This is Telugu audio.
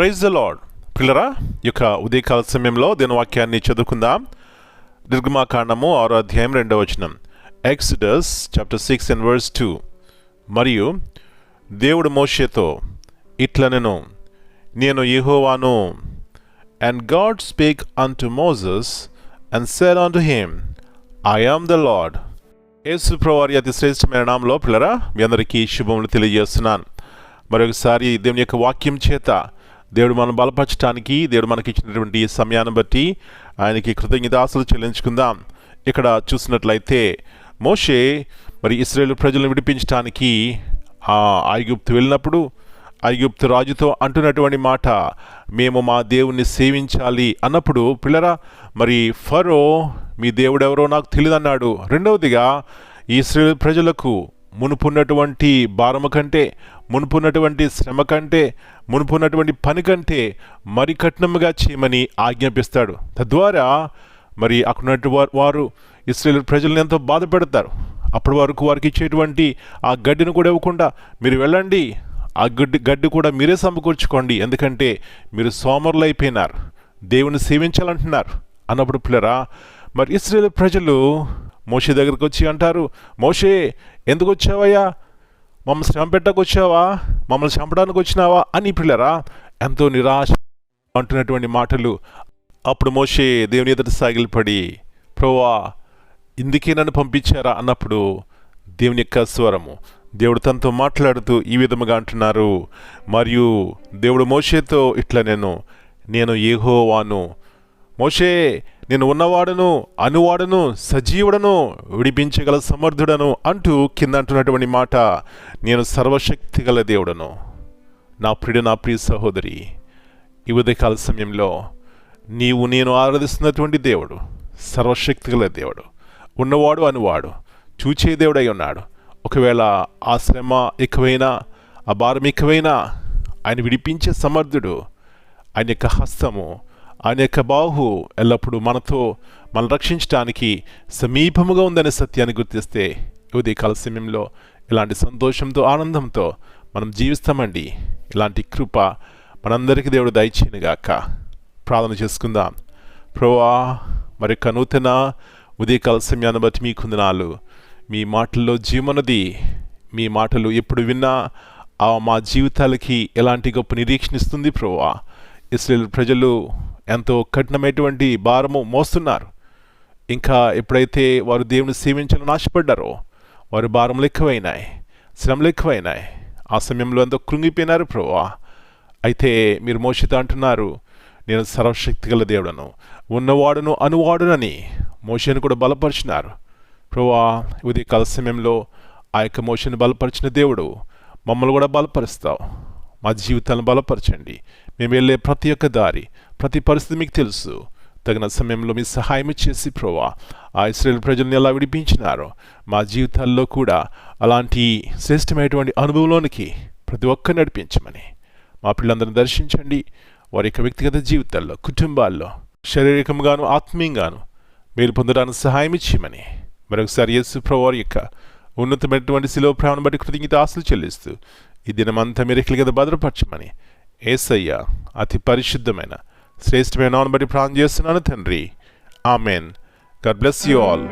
Praise the lord. పిల్లరా, ఈ యొక్క ఉదయకాల సమయంలో దేవుని వాక్యాన్ని చదువుకుందాం. నిర్గమాకాండము 6వ అధ్యాయం 2వ వచనం. Exodus chapter 6 and verse 2. మరియు దేవుడు మోషేతో ఇట్లనెను, నేను యెహోవాను. And God spake unto Moses and said unto him, I am the Lord. యేసు ప్రభువారి అతి శ్రేష్టమైన నామములో పిల్లరా మీ అందరికీ శుభములు తెలియజేస్తున్నాను. మరొకసారి దేవుని యొక్క వాక్యం చేత దేవుడు మనం బలపరచడానికి దేవుడు మనకి ఇచ్చినటువంటి ఈ సమయాన్ని బట్టి ఆయనకి కృతజ్ఞతాస్తులు చెల్లించుకుందాం. ఇక్కడ చూసినట్లయితే మోషే మరి ఇశ్రాయేలు ప్రజలను విడిపించడానికి ఐగుప్తు వెళ్ళినప్పుడు ఐగుప్తు రాజుతో అంటున్నటువంటి మాట, మేము మా దేవుణ్ణి సేవించాలి అన్నప్పుడు పిల్లరా మరి ఫరో మీ దేవుడు ఎవరో నాకు తెలియదన్నాడు. రెండవదిగా ఇశ్రాయేలు ప్రజలకు మునుపున్నటువంటి భారము కంటే, మునుపున్నటువంటి శ్రమ కంటే, మునుపున్నటువంటి పని కంటే మరి కఠినముగా చేయమని ఆజ్ఞాపిస్తాడు. తద్వారా మరి అక్కడున్నటువంటి వారు ఇశ్రాయేలు ప్రజలను ఎంతో బాధ పెడతారు. అప్పటి వరకు వారికి ఇచ్చేటువంటి ఆ గడ్డిని కూడా ఇవ్వకుండా మీరు వెళ్ళండి, ఆ గడ్డి కూడా మీరే సమకూర్చుకోండి, ఎందుకంటే మీరు సోమరులు అయిపోయినారు, దేవుని సేవించాలంటున్నారు అన్నప్పుడు పిల్లరా మరి ఇశ్రాయేలు ప్రజలు మోషే దగ్గరికి వచ్చి అంటారు, మోషే ఎందుకు వచ్చావయ్యా, మమ్మల్ని శ్రమ పెట్టకు వచ్చావా, మమ్మల్ని చంపడానికి వచ్చినావా అని పిల్లరా ఎంతో నిరాశ అంటున్నటువంటి మాటలు. అప్పుడు మోషే దేవుని ఎదుట సాగిలపడి, ప్రభువా ఇందుకే నన్ను పంపించారా అన్నప్పుడు దేవుని యొక్క స్వరము, దేవుడు తనతో మాట్లాడుతూ ఈ విధముగా అంటున్నారు. మరియు దేవుడు మోషేతో ఇట్లా నేను యెహోవాను, మోషే నేను ఉన్నవాడను, అనువాడను, సజీవుడను, విడిపించగల సమర్థుడను అంటూ కింద అంటున్నటువంటి మాట, నేను సర్వశక్తి గల దేవుడను. నా ప్రియ సహోదరి, ఈ ఉదయకాల సమయంలో నీవు నేను ఆరాధిస్తున్నటువంటి దేవుడు సర్వశక్తి గల దేవుడు, ఉన్నవాడు అనువాడు, చూచే దేవుడై ఉన్నాడు. ఒకవేళ ఆ శ్రమ ఎక్కువైనా, ఆ భారం ఎక్కువైనా ఆయన విడిపించే సమర్థుడు. ఆయన యొక్క హస్తము, ఆయన యొక్క బాహు ఎల్లప్పుడూ మనం రక్షించడానికి సమీపముగా ఉందనే సత్యాన్ని గుర్తిస్తే ఉదయకాల సమయంలో ఇలాంటి సంతోషంతో, ఆనందంతో మనం జీవిస్తామండి. ఇలాంటి కృప మనందరికీ దేవుడు దయచేయనుగాక. ప్రార్థన చేసుకుందాం. ప్రభువా మరొక నూతన ఉదయకాల సమయాన్ని బట్టి మీ వందనాలు. మీ మాటల్లో జీవనది, మీ మాటలు ఎప్పుడు విన్నా మా జీవితాలకి ఎలాంటి గొప్ప నిరీక్షణ ఇస్తుంది. ప్రభువా ఇశ్రాయేలు ప్రజలు ఎంతో కఠినమైనటువంటి భారము మోస్తున్నారు. ఇంకా ఎప్పుడైతే వారు దేవుని సేవించాలని ఆశపడ్డారో వారి భారములు ఎక్కువైనాయి, శ్రమలు ఎక్కువైనాయి. ఆ సమయంలో ఎంతో కృంగిపోయినారు ప్రభువా. అయితే మీరు మోషేతో అంటున్నారు, నేను సర్వశక్తి గల దేవుడను, ఉన్నవాడును, అనువాడునని మోషేను కూడా బలపరిచినారు. ప్రభువా ఉదయకాల సమయంలో ఆ యొక్క మోషేను బలపరిచిన దేవుడు మమ్మల్ని కూడా బలపరుస్తావు. మా జీవితాలను బలపరచండి. మేము వెళ్ళే ప్రతి ఒక్క దారి, ప్రతి పరిస్థితి మీకు తెలుసు. తగిన సమయంలో మీ సహాయం చేసి ప్రభువా ఆ ఇశ్రాయేలు ప్రజల్ని ఎలా విడిపించినారో మా జీవితాల్లో కూడా అలాంటి శ్రేష్టమైనటువంటి అనుభవంలోనికి ప్రతి ఒక్కరు నడిపించమని మా పిల్లలందరిని దర్శించండి. వారి యొక్క వ్యక్తిగత జీవితాల్లో, కుటుంబాల్లో శారీరకంగాను ఆత్మీయంగాను మేలు పొందడానికి సహాయం ఇచ్చేయమని మరొకసారి యేసు ప్రభువారి యొక్క ఉన్నతమైనటువంటి శిలువ ప్రేమను బట్టి కృతజ్ఞతాస్తులు చెల్లిస్తూ ఈ దినమంతా మీరు ఎక్కడికి భద్రపరచమని యేసయ్య అతి పరిశుద్ధమైన శ్రేష్టమైన నామమును బట్టి ప్రార్థన చేస్తున్నాను తండ్రి. Amen. God bless you all.